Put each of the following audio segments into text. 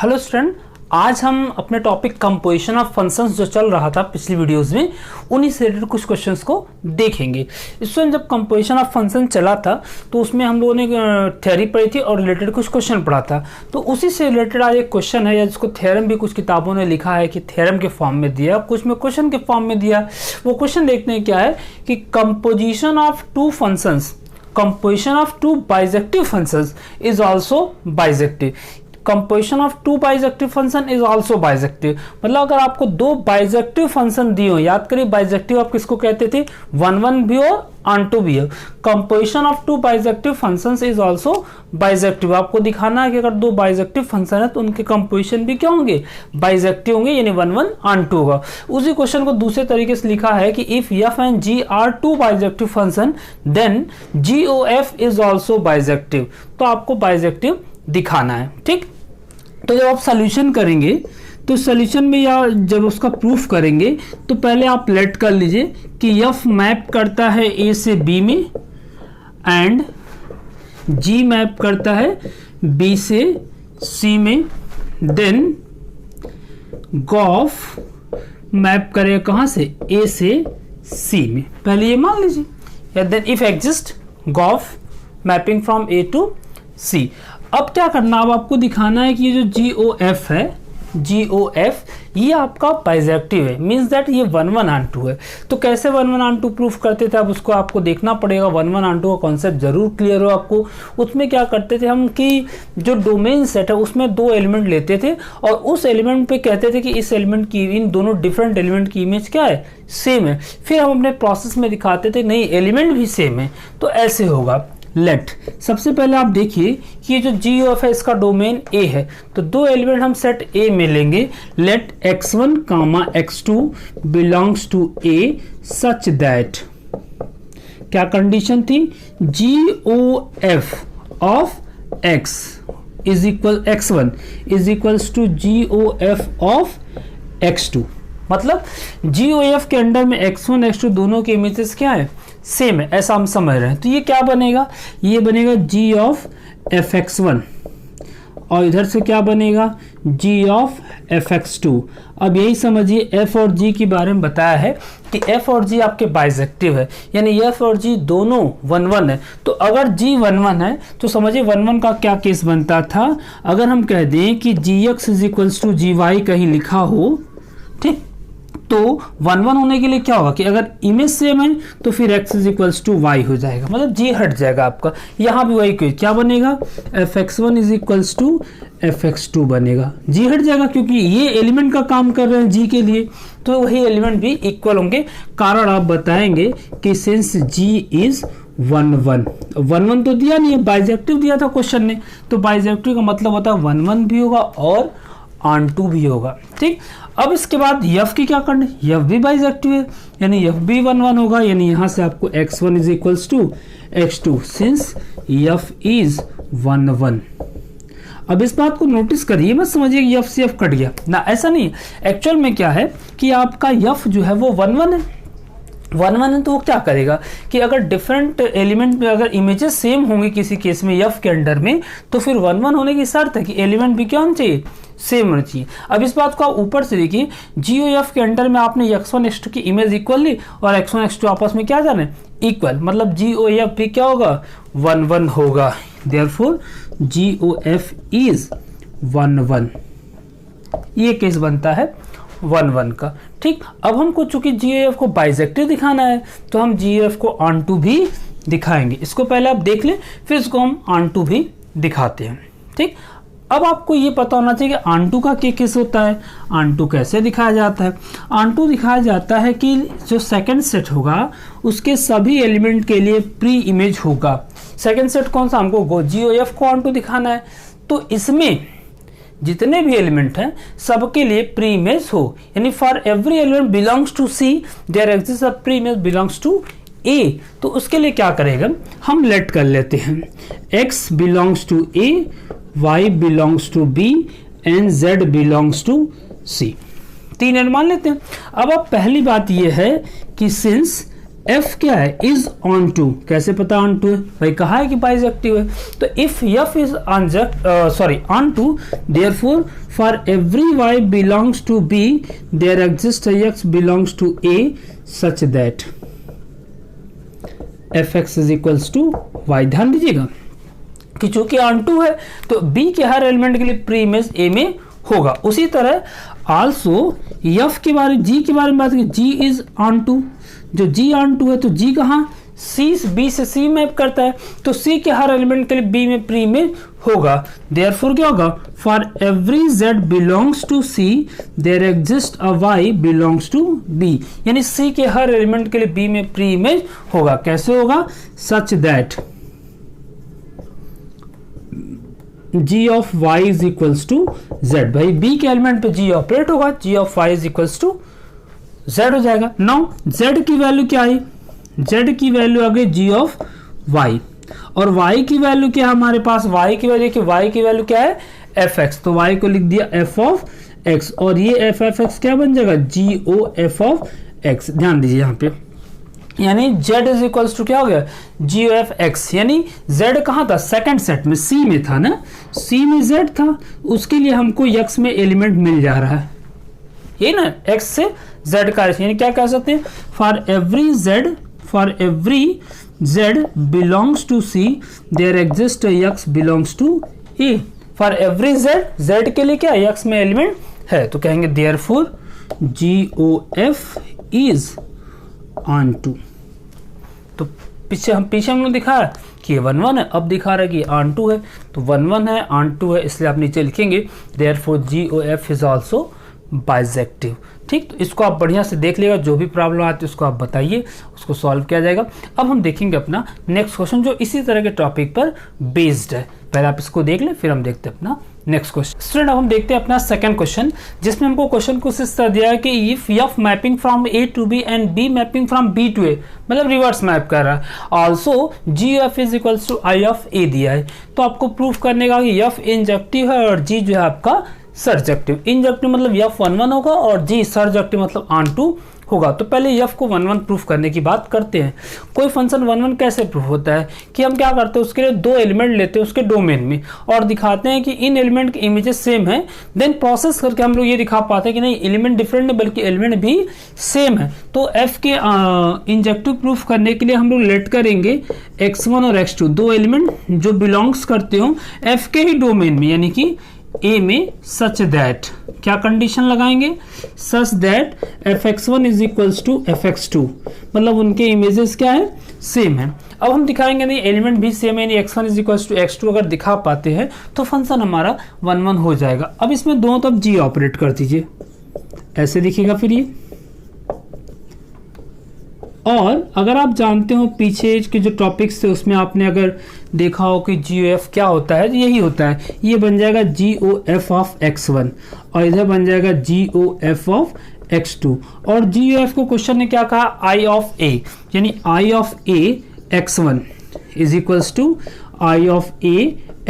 Hello student, आज हम अपने टॉपिक कंपोजिशन ऑफ फंक्शंस जो चल रहा था पिछली वीडियोस में उन्हीं से रिलेटेड कुछ क्वेश्चंस को देखेंगे। इसमें जब कंपोजिशन ऑफ फंक्शन चला था तो उसमें हम लोगों ने थ्योरी पढ़ी थी और रिलेटेड कुछ क्वेश्चन पढ़ा था। तो उसी से रिलेटेड आज एक क्वेश्चन है या जिसको थ्योरम भी कुछ किताबों ने लिखा है कि थ्योरम के फॉर्म में दिया, कुछ में क्वेश्चन के फॉर्म में दिया। वो क्वेश्चन देखते हैं क्या है कि composition of two functions, composition of two bijective functions is also bijective. Composition of two bijective function is also bijective. मतलब अगर आपको दो बाइजेक्टिव फंक्शन दिए हो, याद करिए बाइजेक्टिव आप किसको कहते थे, वन भी हो ऑन भी हो। Composition of two bijective functions is also bijective. आपको दिखाना है कि अगर दो बाइजेक्टिव फंक्शन है तो उनके कंपोजिशन भी क्या होंगे, बाइजेक्टिव होंगे, यानी वन ऑन होगा। उसी क्वेश्चन को दूसरे तरीके से लिखा है कि if f and g are two bijective function then g O f is also bijective. तो आपको बाइजेक्टिव दिखाना है, ठीक। तो जब आप सॉल्यूशन करेंगे तो सॉल्यूशन में या जब उसका प्रूफ करेंगे तो पहले आप लेट कर लीजिए कि एफ मैप करता है ए से बी में एंड जी मैप करता है बी से सी में, देन गॉफ मैप करेगा कहाँ से, ए से सी में। पहले ये मान लीजिए, या then if exist G O F mapping from A to C. अब क्या करना, अब आपको दिखाना है कि ये जो जी ओ एफ है, जी ओ एफ ये आपका बाइजेक्टिव है, मीन्स दैट ये वन ऑन टू है। तो कैसे वन ऑन टू प्रूफ करते थे, अब उसको आपको देखना पड़ेगा। वन ऑन टू का कॉन्सेप्ट जरूर क्लियर हो आपको। उसमें क्या करते थे हम कि जो डोमेन सेट है उसमें दो एलिमेंट लेते थे और उस एलिमेंट पे कहते थे कि इस एलिमेंट की, इन दोनों डिफरेंट एलिमेंट की इमेज क्या है, सेम है। फिर हम अपने प्रोसेस में दिखाते थे नहीं एलिमेंट भी सेम है। तो ऐसे होगा लेट, सबसे पहले आप देखिए कि ये जो जी ओ एफ है इसका डोमेन ए है, तो दो एलिमेंट हम सेट ए में लेंगे। Let x1 comma x2 belongs to A such that, क्या कंडीशन थी, G O F of x is equal x1 is equals to G O F of x2। मतलब जी ओ एफ के under में x1 x2 दोनों के images क्या है, same है, ऐसा हम समझ रहे हैं। तो ये क्या बनेगा, ये बनेगा जी ऑफ एफ एक्स वन और इधर से क्या बनेगा, जी ऑफ एफ एक्स टू। अब यही समझिए एफ और जी के बारे में बताया है कि एफ और जी आपके बाइजेक्टिव है, यानी एफ और जी दोनों वन है। तो अगर जी वन है तो समझिए वन का क्या केस बनता था, अगर हम कह दें कि G X is equals to G Y कहीं लिखा हो, ठीक, तो वन होने के लिए क्या होगा कि अगर इमेज सेम है तो फिर x is equals to y हो जाएगा, मतलब g हट जाएगा आपका। यहाँ भी वही क्या बनेगा, f x one is equals to f x two बनेगा, g हट जाएगा क्योंकि ये एलिमेंट का काम कर रहे हैं g के लिए, तो वही एलिमेंट भी इक्वल होंगे। कारण आप बताएंगे कि सिंस g इज वन तो दिया नहीं है, बाइजेक्टिव दिया था क्वेश्चन ने, तो बाइजेक्टिव का मतलब होता है वन भी होगा और ऑन टू भी होगा, ठीक। अब इसके बाद यफ की क्या करना, यफ भी बाइजेक्टिव है, यानी यफ भी वन होगा, यानी यहां से आपको x1 is equals to x2 since f is one. अब इस बात को नोटिस करिए, मत समझिए कि यफ से यफ कट गया ना, ऐसा नहीं है। एक्चुअल में क्या है कि आपका यफ जो है वो वन है, वन है तो वो क्या करेगा कि अगर डिफरेंट एलिमेंट में अगर इमेजेस सेम होंगे किसी केस में यफ के अंडर में, तो फिर वन होने की शर्त है कि एलिमेंट भी क्या होना चाहिए, सेम होना चाहिए। अब इस बात को आप ऊपर से देखिए, जी ओ एफ के अंडर में आपने x1 x2 की इमेज इक्वल ली और x1 x2 आपस में क्या जाने, इक्वल, मतलब जी ओ एफ भी क्या होगा, वन होगा। Therefore g O f is one, ये केस बनता है वन का, ठीक। अब हमको चूंकि जी ओ एफ को बाइजेक्टिव दिखाना है तो हम जी ओ एफ को ऑन टू भी दिखाएंगे। इसको पहले आप देख लें, फिर इसको हम ऑन टू भी दिखाते हैं, ठीक। अब आपको ये पता होना चाहिए कि ऑन टू का क्या केस होता है, ऑन टू कैसे दिखाया जाता है। ऑन टू दिखाया जाता है कि जो सेकंड सेट होगा उसके सभी एलिमेंट के लिए प्री इमेज होगा। सेकंड सेट कौन सा, हमको जी ओ एफ को ऑन टू दिखाना है, तो इसमें जितने भी एलिमेंट हैं सबके लिए प्री इमेज हो, यानी for every element belongs to C there exist a pre image belongs to A. तो उसके लिए क्या करेगा, हम लेट कर लेते हैं x belongs to a, y belongs to b and z belongs to c, तीन मान लेते हैं। अब पहली बात यह है कि सिंस एफ क्या है, इज ऑन टू, कैसे पता ऑन टू है, भाई कहा है कि बाइजेक्टिव है, तो if f is onto, therefore for every y belongs to b there exist x belongs to A such that f x is equals to y. ध्यान दीजिएगा कि चूंकि ऑन टू है तो बी के हर एलिमेंट के लिए प्री इमेज ए में होगा। उसी तरह आल्सो एफ के बारे जी के बारे में बात करें, जी इज ऑन टू, जो जी ऑन टू है तो जी कहाँ, सी, बी से सी मैप करता है, तो सी के हर एलिमेंट के लिए बी में प्री में होगा। देयरफॉर क्या होगा, for every Z belongs to C there exist a Y belongs to B, यानी सी के हर एलिमेंट के लिए बी में प्री इमेज होगा। कैसे होगा, such that g of y is equals to z, भाई b के एलिमेंट पे g ऑपरेट होगा, g of y is equals to z हो जाएगा। नाउ z की वैल्यू क्या है, z की वैल्यू आ गई g ऑफ y, और y की वैल्यू क्या है हमारे पास, y की वैल्यू y की वैल्यू क्या है fx, तो y को लिख दिया f ऑफ x, और ये f(x) क्या बन जाएगा, g o f of x। ध्यान दीजिए यहाँ पे, यानी z इज इक्वल्स टू क्या हो गया, जी एफ एक्स, यानी z कहाँ था, सेकंड सेट में c में था ना, c में z था, उसके लिए हमको x में एलिमेंट मिल जा रहा है, ये ना x से z का, यानी क्या कह सकते हैं, for every z belongs to c there exist x belongs to a, for every z के लिए क्या x में एलिमेंट है, तो कहेंगे therefore GOF is onto. तो पीछे हमने दिखाया कि ये 1 है, अब दिखा रहा है कि ऑन टू है, तो 1 है ऑन टू है, इसलिए आप नीचे लिखेंगे therefore GOF is also bijective. ठीक, तो इसको आप बढ़िया से देख लीजिएगा, जो भी प्रॉब्लम आती है उसको आप बताइए, उसको सॉल्व किया जाएगा। अब हम देखेंगे अपना नेक्स्ट क्वेश्चन जो इसी तरह के टॉपिक पर बेस्ड है, पहले आप इसको देख लें फिर हम देखते हैं अपना नेक्स्ट क्वेश्चन। स्टूडेंट अब हम देखते हैं अपना सेकंड क्वेश्चन, जिसमें हमको क्वेश्चन को इस तरह दिया है कि if F mapping from A to B and B mapping from B to A, मतलब रिवर्स मैप कर रहा है, also G F is equals to I of A दिया है, तो आपको प्रूफ करने का कि एफ इंजेक्टिव है और जी जो है आपका सर्जेक्टिव। इंजेक्टिव मतलब एफ 1 होगा और जी सर्जेक्टिव मतलब ऑन टू होगा। तो पहले एफ को 1 प्रूफ करने की बात करते हैं। कोई फंक्शन 1 कैसे प्रूफ होता है कि हम क्या करते हैं, उसके लिए 2 एलिमेंट लेते हैं उसके डोमेन में और दिखाते हैं कि इन एलिमेंट के इमेजेस सेम है, देन प्रोसेस करके हम लोग ये दिखा पाते हैं कि नहीं एलिमेंट डिफरेंट है बल्कि एलिमेंट भी सेम है। तो एफ के इंजेक्टिव प्रूफ करने के लिए हम लोग लेट करेंगे x1 और x2, 2 एलिमेंट जो बिलोंग्स करते हो एफ के ही डोमेन में, यानी कि ए में, सच दैट क्या कंडीशन लगाएंगे, such that fx1 is equals to fx2, मतलब उनके इमेजेस क्या है, सेम है। अब हम दिखाएंगे नहीं एलिमेंट भी सेम है, यानी x1 is equals to x2 अगर दिखा पाते हैं तो फंक्शन हमारा 1 हो जाएगा। अब इसमें दोनों तरफ g ऑपरेट कर दीजिए, ऐसे दिखेगा फिर ये। और अगर आप जानते हो पीछे के जो टॉपिक्स थे उसमें आपने अगर देखा हो कि GOF क्या होता है, यही होता है, ये बन जाएगा GOF ऑफ x1 और इधर बन जाएगा GOF ऑफ x2। और GOF को क्वेश्चन ने क्या कहा, I ऑफ A, यानी I of A x1 is equals to I of A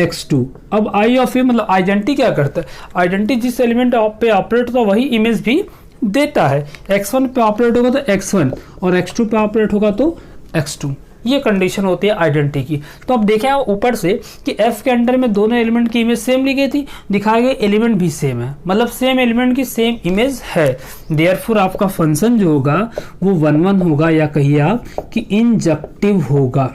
x2। अब I ऑफ A मतलब आइडेंटिटी क्या करता है, आइडेंटिटी जिस एलिमेंट पे ऑपरेट होता है वही इमेज भी देता है, x1 पे ऑपरेट होगा तो x1 और x2 पे ऑपरेट होगा तो x2, ये कंडीशन होती है आइडेंटिटी की। तो अब देखें ऊपर से कि f के अंडर में दोनों एलिमेंट की इमेज सेम ली गई थी, दिखाए गए एलिमेंट भी सेम है, मतलब सेम एलिमेंट की सेम इमेज है, देयरफॉर आपका फंक्शन जो होगा वो 1 होगा, या कहिए आप कि इंजेक्टिव होगा।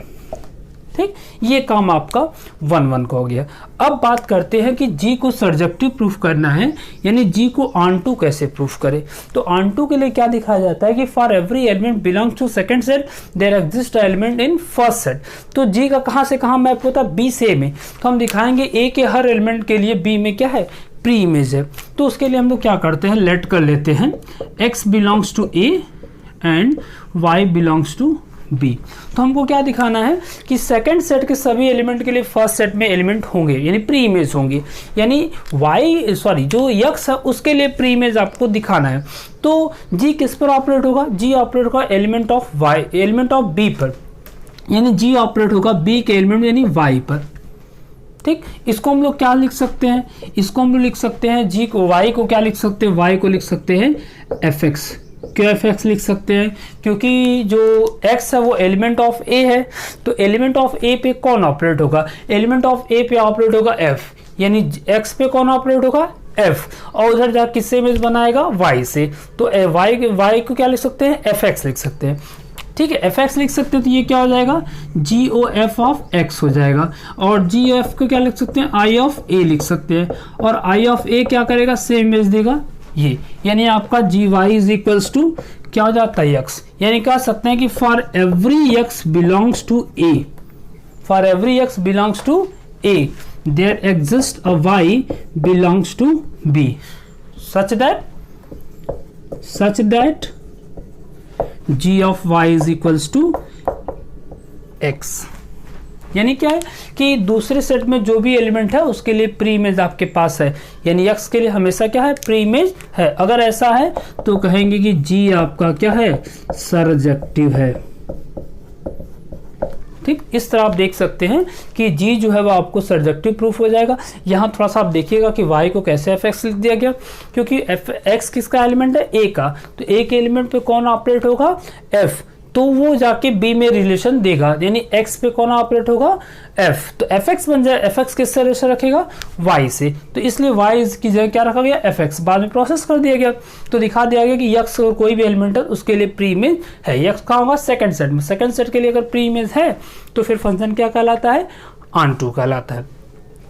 ठीक, ये काम आपका 1 का हो गया। अब बात करते हैं कि जी को सर्जेक्टिव प्रूफ करना है, यानी जी को ऑन टू कैसे प्रूफ करें। तो ऑन टू के लिए क्या दिखाया जाता है कि for every element belongs to second set there exist element in first set. तो जी का कहाँ से कहाँ मैप होता है, बी से में, तो हम दिखाएंगे ए के हर एलिमेंट के लिए बी में क्या है, प्री इमेज है। तो उसके लिए हम लोग क्या करते हैं, लेट कर लेते हैं x belongs to a and y belongs to b. तो हमको क्या दिखाना है कि सेकंड सेट के सभी एलिमेंट के लिए फर्स्ट सेट में एलिमेंट होंगे, यानी प्री इमेज होंगी, यानी जो x है उसके लिए प्री इमेज आपको दिखाना है। तो g किस पर ऑपरेट होगा, g ऑपरेट होगा एलिमेंट ऑफ b पर, यानी g ऑपरेट होगा b के एलिमेंट यानी y पर। ठीक, इसको हम लोग क्या लिख सकते हैं, इसको हम लोग लिख सकते हैं y को क्या लिख सकते हैं, y को लिख सकते हैं fx, क्यों एफ एक्स लिख सकते हैं? क्योंकि जो x है वो एलिमेंट ऑफ a है, तो एलिमेंट ऑफ a पे कौन ऑपरेट होगा? एलिमेंट ऑफ a पे ऑपरेट होगा f, यानी x पे कौन ऑपरेट होगा? f, और उधर जा किससे इमेज बनाएगा? y से, तो y को क्या लिख सकते हैं? fx लिख सकते हैं। ठीक है, fx लिख सकते हैं, तो ये क्या हो जाएगा? GOF ऑफ x हो जाएगा, और GF को क्या लिख सकते हैं? I ऑफ a लिख सकते हैं, और I ऑफ a क्या करेगा? सेम इमेज देगा ये, यानी आपका GY इज इक्वल्स टू क्या हो जाता है? x, यानी कह सकते हैं कि for every x belongs to a, for every x belongs to a there exist a y belongs to b such that g of y is equals to x। यानी क्या है कि दूसरे सेट में जो भी एलिमेंट है उसके लिए प्री इमेज आपके पास है, यानी x के लिए हमेशा क्या है? प्री इमेज है। अगर ऐसा है तो कहेंगे कि g आपका क्या है? सरजेक्टिव है। ठीक, इस तरह आप देख सकते हैं कि g जो है वो आपको सरजेक्टिव प्रूफ हो जाएगा। यहाँ थोड़ा सा आप देखिएगा कि y को कैसे fx लिख दिया गया, क्योंकि x किसका एलिमेंट है? a का, तो a के एलिमेंट पे कौन ऑपरेट होगा? f, तो वो जाके b में रिलेशन देगा, यानी x पे कौन ऑपरेट होगा? f, तो fx बन जाए। fx किससे रिलेशन रखेगा? y से, तो इसलिए y की जगह क्या रखा गया? fx, बाद में प्रोसेस कर दिया गया, तो दिखा दिया गया कि x और कोई भी एलिमेंट है उसके लिए प्री इमेज है। x कहाँ होगा? सेकंड सेट में। सेकंड सेट के लिए अगर प्री इमेज है तो फिर फंक्शन क्या कहलाता है? ऑनटू कहलाता है।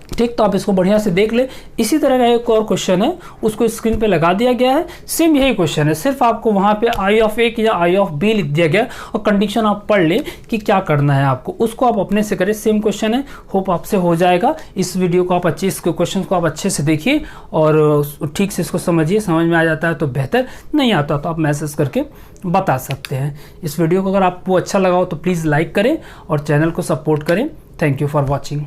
ठीक, तो आप इसको बढ़िया से देख ले। इसी तरह का एक और क्वेश्चन है, उसको स्क्रीन पे लगा दिया गया है, सेम यही क्वेश्चन है, सिर्फ आपको वहां पे आई ऑफ ए या आई ऑफ बी लिख दिया गया और कंडीशन आप पढ़ ले कि क्या करना है आपको, उसको आप अपने से करें। सेम क्वेश्चन है, होप आपसे हो जाएगा। इस वीडियो को आप अच्छे, इसके क्वेश्चन को आप अच्छे से देखिए और ठीक से इसको समझिए। समझ में आ जाता है तो बेहतर, नहीं आता तो आप मैसेज करके बता सकते हैं। इस वीडियो को अगर आपको अच्छा लगा हो तो प्लीज़ लाइक करें और चैनल को सपोर्ट करें। Thank you for watching.